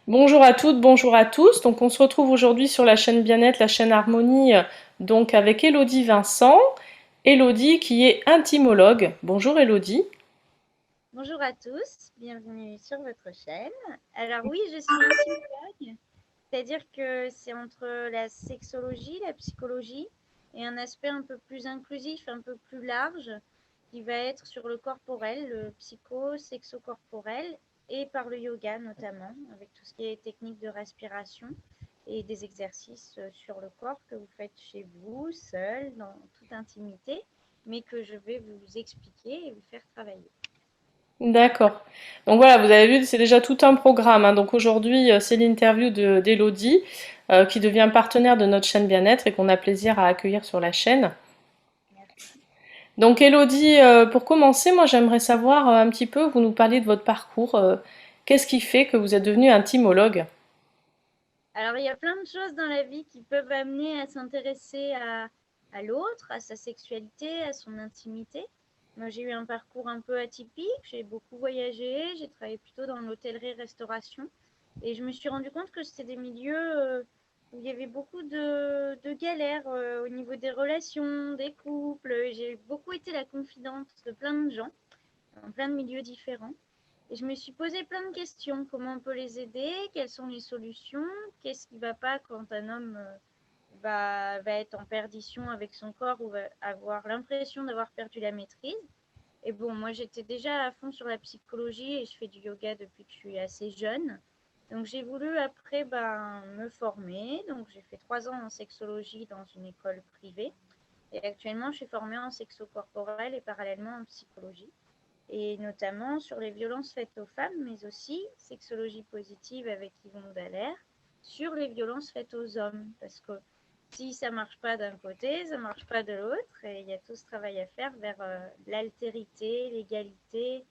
Bonjour à toutes, bonjour à tous. Donc on se retrouve aujourd'hui sur la chaîne Bien-être, la chaîne Harmonie, donc avec Elodie Vincent. Elodie qui est intimologue. Bonjour Elodie. Bonjour à tous, bienvenue sur votre chaîne. Alors oui, je suis intimologue, c'est-à-dire que c'est entre la sexologie, la psychologie et un aspect un peu plus inclusif, un peu plus large, qui va être sur le corporel, le psycho-sexo-corporel et par le yoga notamment, avec tout ce qui est technique de respiration et des exercices sur le corps que vous faites chez vous, seul, dans toute intimité, mais que je vais vous expliquer et vous faire travailler. D'accord. Donc voilà, vous avez vu, c'est déjà tout un programme, hein. Donc aujourd'hui, c'est l'interview d'Elodie, qui devient partenaire de notre chaîne Bien-être et qu'on a plaisir à accueillir sur la chaîne. Merci. Donc Elodie, pour commencer, moi j'aimerais savoir un petit peu, vous nous parliez de votre parcours. Qu'est-ce qui fait que vous êtes devenue intimologue? Alors, il y a plein de choses dans la vie qui peuvent amener à s'intéresser à l'autre, à sa sexualité, à son intimité. Moi, j'ai eu un parcours un peu atypique, j'ai beaucoup voyagé, j'ai travaillé plutôt dans l'hôtellerie-restauration et je me suis rendu compte que c'était des milieux où il y avait beaucoup de galères au niveau des relations, des couples. J'ai beaucoup été la confidente de plein de gens, dans plein de milieux différents. Et je me suis posé plein de questions. Comment on peut les aider? Quelles sont les solutions? Qu'est-ce qui ne va pas quand un homme va être en perdition avec son corps ou va avoir l'impression d'avoir perdu la maîtrise? Et bon, moi j'étais déjà à fond sur la psychologie et je fais du yoga depuis que je suis assez jeune. Donc j'ai voulu après me former. Donc j'ai fait 3 ans en sexologie dans une école privée. Et actuellement je suis formée en sexo-corporel et parallèlement en psychologie et notamment sur les violences faites aux femmes, mais aussi sexologie positive avec Yvon Dallaire, sur les violences faites aux hommes. Parce que si ça ne marche pas d'un côté, ça ne marche pas de l'autre, et il y a tout ce travail à faire vers l'altérité, l'égalité,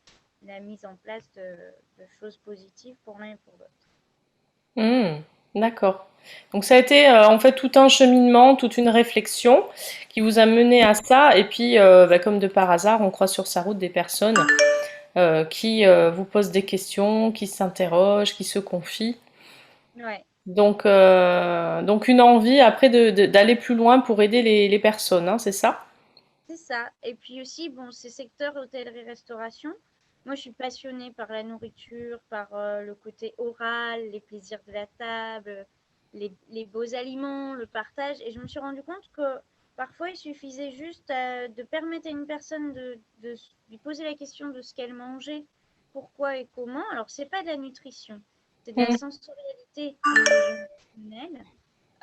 la mise en place de choses positives pour l'un et pour l'autre. Hmm, d'accord. Donc ça a été en fait tout un cheminement, toute une réflexion qui vous a mené à ça. Et puis, comme de par hasard, on croise sur sa route des personnes qui vous posent des questions, qui s'interrogent, qui se confient. Ouais, Donc une envie après d'aller plus loin pour aider les personnes, hein, c'est ça? c'est ça. Et puis aussi, bon, ces secteurs hôtellerie-restauration, moi je suis passionnée par la nourriture, par le côté oral, les plaisirs de la table, les beaux aliments, le partage. Et je me suis rendu compte que parfois il suffisait juste de permettre à une personne de lui poser la question de ce qu'elle mangeait, pourquoi et comment. Alors, c'est pas de la nutrition, c'est de la Hmm. sensorialité émotionnelle.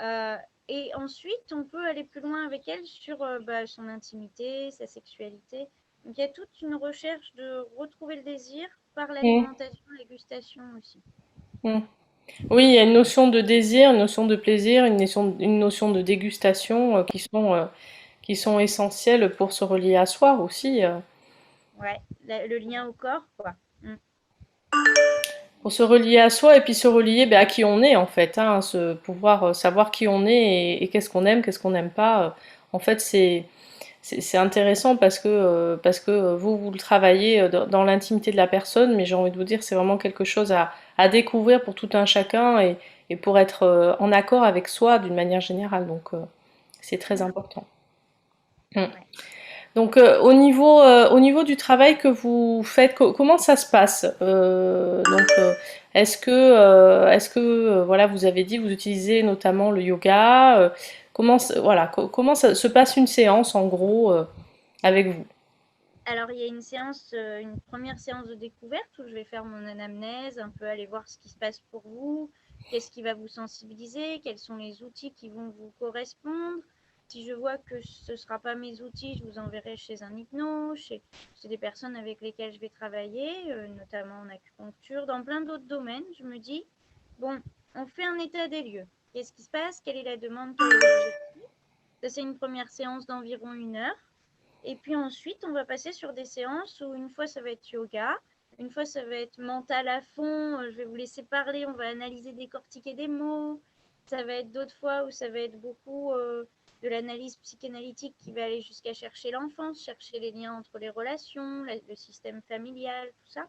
Euh, et ensuite, on peut aller plus loin avec elle sur son intimité, sa sexualité. Donc, il y a toute une recherche de retrouver le désir par Hmm. l'alimentation, la gustation aussi. Hmm. Oui, il y a une notion de désir, une notion de plaisir, une notion de dégustation qui sont essentielles pour se relier à soi aussi. Ouais, le lien au corps, quoi. Mm. Pour se relier à soi et puis se relier à qui on est en fait, hein, pouvoir savoir qui on est et qu'est-ce qu'on aime, qu'est-ce qu'on n'aime pas. En fait, c'est intéressant parce que vous le travaillez dans l'intimité de la personne, mais j'ai envie de vous dire c'est vraiment quelque chose à découvrir pour tout un chacun et pour être en accord avec soi d'une manière générale. Donc c'est très Mm. important. Mm. Ouais. Donc au niveau du travail que vous faites, comment ça se passe? Est-ce que voilà, vous avez dit vous utilisez notamment le yoga. Voilà, comment ça se passe une séance en gros avec vous? Alors, il y a une séance, une première séance de découverte où je vais faire mon anamnèse, un peu aller voir ce qui se passe pour vous, qu'est-ce qui va vous sensibiliser, quels sont les outils qui vont vous correspondre. Si je vois que ce ne sera pas mes outils, je vous enverrai chez un hypno, chez des personnes avec lesquelles je vais travailler, notamment en acupuncture, dans plein d'autres domaines. Je me dis, bon, on fait un état des lieux. Qu'est-ce qui se passe? Quelle est la demande? Quel est l'objectif? Ça, c'est une première séance d'environ 1 heure. Et puis ensuite, on va passer sur des séances où une fois ça va être yoga, une fois ça va être mental à fond, je vais vous laisser parler, on va analyser, décortiquer des mots. Ça va être d'autres fois où ça va être beaucoup de l'analyse psychanalytique qui va aller jusqu'à chercher l'enfance, chercher les liens entre les relations, le système familial, tout ça.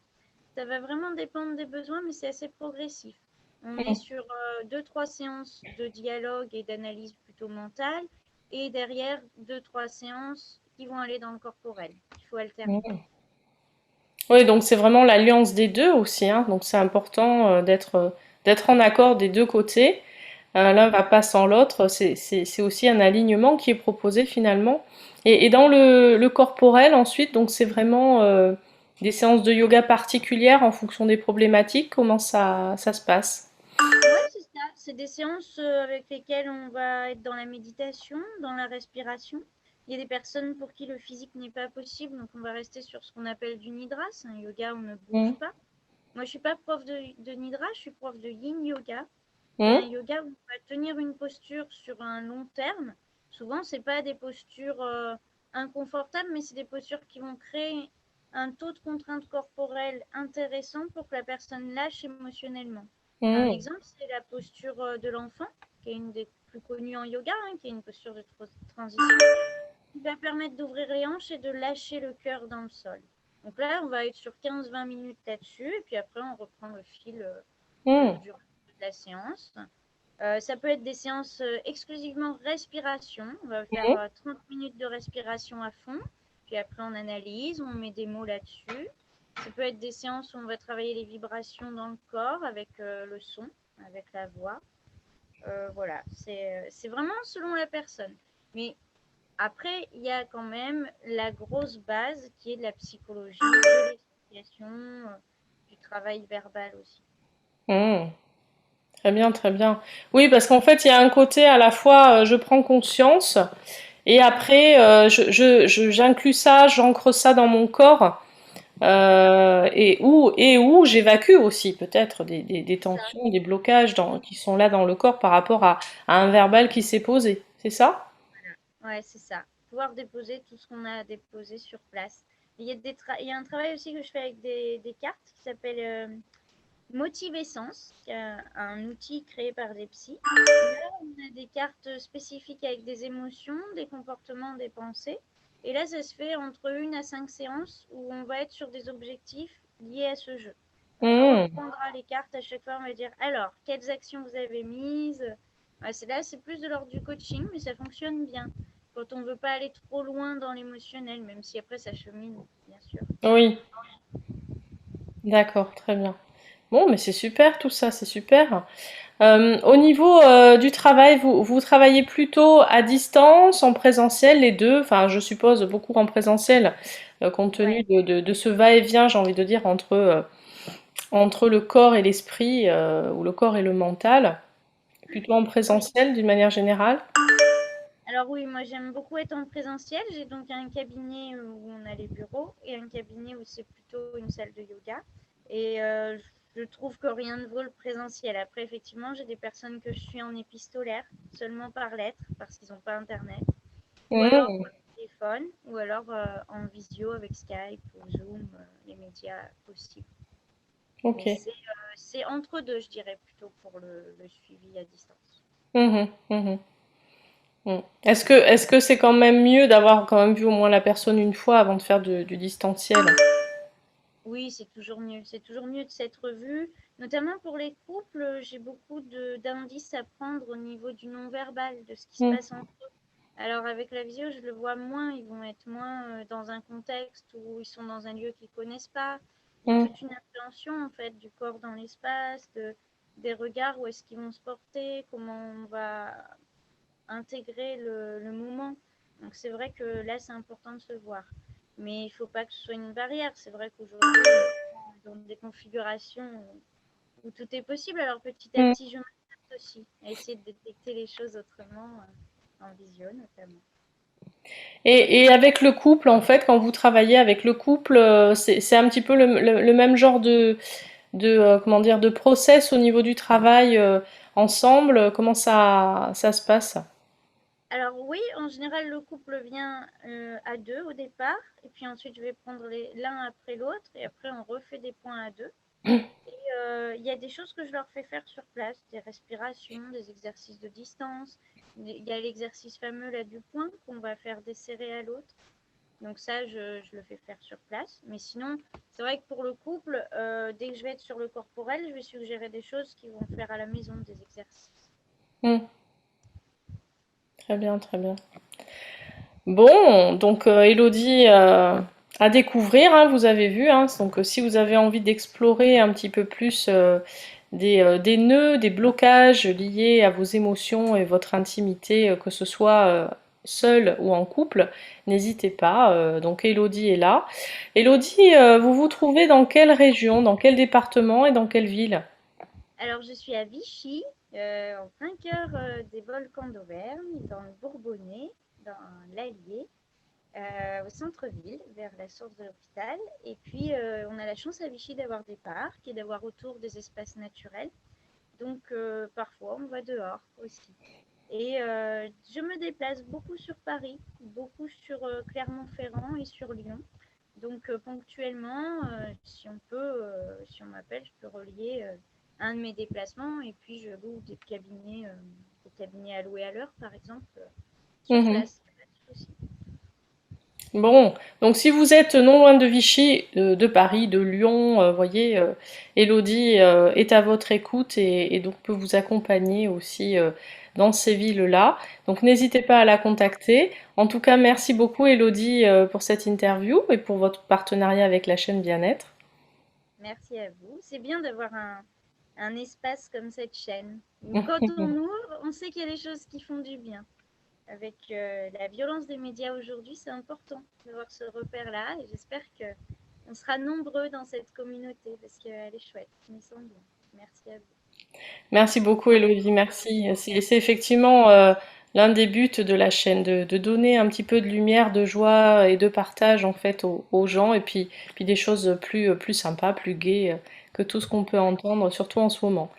Ça va vraiment dépendre des besoins, mais c'est assez progressif. On est Mm. sur 2-3 séances de dialogue et d'analyse plutôt mentale, et derrière 2-3 séances qui vont aller dans le corporel. Il faut alterner. Mm. Oui, donc c'est vraiment l'alliance des deux aussi, hein. Donc c'est important d'être en accord des deux côtés. L'un va pas sans l'autre. C'est aussi un alignement qui est proposé finalement. Et dans le corporel ensuite, donc c'est vraiment des séances de yoga particulières en fonction des problématiques. Comment ça se passe? Ouais, c'est ça. C'est des séances avec lesquelles on va être dans la méditation, dans la respiration. Il y a des personnes pour qui le physique n'est pas possible, donc on va rester sur ce qu'on appelle du nidra, c'est un yoga où on ne bouge Mm. pas. Moi, je suis pas prof de nidra, je suis prof de yin yoga. C'est un Mm. yoga où on va tenir une posture sur un long terme. Souvent, c'est pas des postures inconfortables, mais c'est des postures qui vont créer un taux de contrainte corporelle intéressant pour que la personne lâche émotionnellement. Un Mm. exemple, c'est la posture de l'enfant, qui est une des plus connues en yoga, hein, qui est une posture de transition, qui va permettre d'ouvrir les hanches et de lâcher le cœur dans le sol. Donc là, on va être sur 15-20 minutes là-dessus, et puis après, on reprend le fil Mm. du reste de la séance. Ça peut être des séances exclusivement respiration. On va faire Mm. 30 minutes de respiration à fond, puis après on analyse, on met des mots là-dessus. Ça peut être des séances où on va travailler les vibrations dans le corps avec le son, avec la voix. Voilà, c'est vraiment selon la personne. Mais après, il y a quand même la grosse base qui est de la psychologie, de l'explication, du travail verbal aussi. Mm. Très bien, très bien. Oui, parce qu'en fait, il y a un côté à la fois, je prends conscience, et après, j'inclus ça, j'ancre ça dans mon corps, et où j'évacue aussi peut-être des Ça, tensions, des blocages qui sont là dans le corps par rapport à un verbal qui s'est posé. C'est ça? ouais, c'est ça. Pouvoir déposer tout ce qu'on a à déposer sur place. Il y a un travail aussi que je fais avec des cartes qui s'appelle Motivessence, qui est un outil créé par des psys. Là, on a des cartes spécifiques avec des émotions, des comportements, des pensées. Et là, ça se fait entre 1 à 5 séances où on va être sur des objectifs liés à ce jeu. Donc, quand on Mmh. reprendra les cartes, à chaque fois, on va dire alors, quelles actions vous avez mises. Ouais, là, c'est plus de l'ordre du coaching, mais ça fonctionne bien. Quand on ne veut pas aller trop loin dans l'émotionnel, même si après ça chemine, bien sûr. Oui, d'accord, très bien. Bon, mais c'est super tout ça, c'est super. Au niveau du travail, vous travaillez plutôt à distance, en présentiel, les deux? Enfin, je suppose beaucoup en présentiel, compte tenu Ouais, de ce va-et-vient, j'ai envie de dire, entre le corps et l'esprit, ou le corps et le mental. Plutôt en oui. présentiel d'une manière générale? Alors oui, moi j'aime beaucoup être en présentiel. J'ai donc un cabinet où on a les bureaux et un cabinet où c'est plutôt une salle de yoga. Et je trouve que rien ne vaut le présentiel. Après, effectivement, j'ai des personnes que je suis en épistolaire, seulement par lettre, parce qu'ils n'ont pas Internet, ou alors Mmh, par téléphone, ou alors en visio avec Skype ou Zoom, les médias possibles. Mais OK. c'est entre deux, je dirais, plutôt pour le suivi à distance. Mmh, mmh, mmh. Est-ce que c'est quand même mieux d'avoir quand même vu au moins la personne une fois avant de faire du distanciel? Oui, c'est toujours mieux. C'est toujours mieux de s'être vu. Notamment pour les couples, j'ai beaucoup d'indices à prendre au niveau du non-verbal, de ce qui se Mmh, passe entre eux. Alors avec la visio, je le vois moins. Ils vont être moins dans un contexte où ils sont dans un lieu qu'ils connaissent pas. Il y a mmh, toute une appréhension en fait du corps dans l'espace, des regards, où est-ce qu'ils vont se porter, comment on va intégrer le moment. Donc c'est vrai que là, c'est important de se voir. Mais il ne faut pas que ce soit une barrière. C'est vrai qu'aujourd'hui, on est dans des configurations où tout est possible. Alors petit à mmh. petit, je m'adapte aussi à essayer de détecter les choses autrement, en visio notamment. Et avec le couple, en fait, quand vous travaillez avec le couple, c'est un petit peu le même genre comment dire, de process au niveau du travail ensemble. Comment ça se passe? Alors oui, en général, le couple vient à deux au départ, et puis ensuite je vais prendre l'un après l'autre, et après on refait des points à deux. Il y a des choses que je leur fais faire sur place, des respirations, des exercices de distance. Il y a l'exercice fameux là du point qu'on va faire desserrer à l'autre. Donc ça, je le fais faire sur place. Mais sinon, c'est vrai que pour le couple, dès que je vais être sur le corporel, je vais suggérer des choses qu'ils vont faire à la maison, des exercices. Hmm, très bien, très bien. Bon, donc Elodie, à découvrir, hein, vous avez vu, hein, donc si vous avez envie d'explorer un petit peu plus des nœuds, des blocages liés à vos émotions et votre intimité, que ce soit seul ou en couple, n'hésitez pas. Donc Elodie est là. Elodie, vous vous trouvez dans quelle région, dans quel département et dans quelle ville? Alors, je suis à Vichy, en plein cœur des volcans d'Auvergne, dans le Bourbonnais, dans l'Allier. Au centre-ville, vers la source de l'hôpital. Et puis, on a la chance à Vichy d'avoir des parcs et d'avoir autour des espaces naturels. Donc, parfois, on va dehors aussi. Et je me déplace beaucoup sur Paris, beaucoup sur Clermont-Ferrand et sur Lyon. Donc, ponctuellement, si on m'appelle, je peux relier un de mes déplacements et puis je loue des cabinets à louer à l'heure, par exemple, sur Mhm. place. Pas de souci. Bon, donc si vous êtes non loin de Vichy, de Paris, de Lyon, voyez, Élodie est à votre écoute et donc peut vous accompagner aussi dans ces villes-là. Donc n'hésitez pas à la contacter. En tout cas, merci beaucoup Élodie pour cette interview et pour votre partenariat avec la chaîne Bien-être. Merci à vous. C'est bien d'avoir un espace comme cette chaîne, où quand on ouvre, on sait qu'il y a des choses qui font du bien. Avec la violence des médias aujourd'hui, c'est important d'avoir ce repère-là et j'espère qu'on sera nombreux dans cette communauté parce qu'elle est chouette, il me semble. Merci à vous. Merci beaucoup, Elodie, merci. C'est effectivement l'un des buts de la chaîne, de donner un petit peu de lumière, de joie et de partage en fait aux gens, et puis des choses plus sympas, plus gaies que tout ce qu'on peut Ouais. entendre, surtout en ce moment.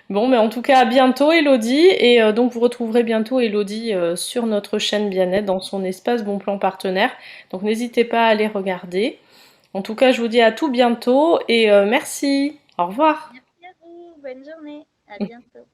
Bon, mais en tout cas, à bientôt, Elodie, et donc vous retrouverez bientôt Elodie sur notre chaîne Bien-être, dans son espace Bon Plan Partenaire. Donc n'hésitez pas à aller regarder. En tout cas, je vous dis à tout bientôt, et merci. Au revoir. Merci à vous, bonne journée, à bientôt.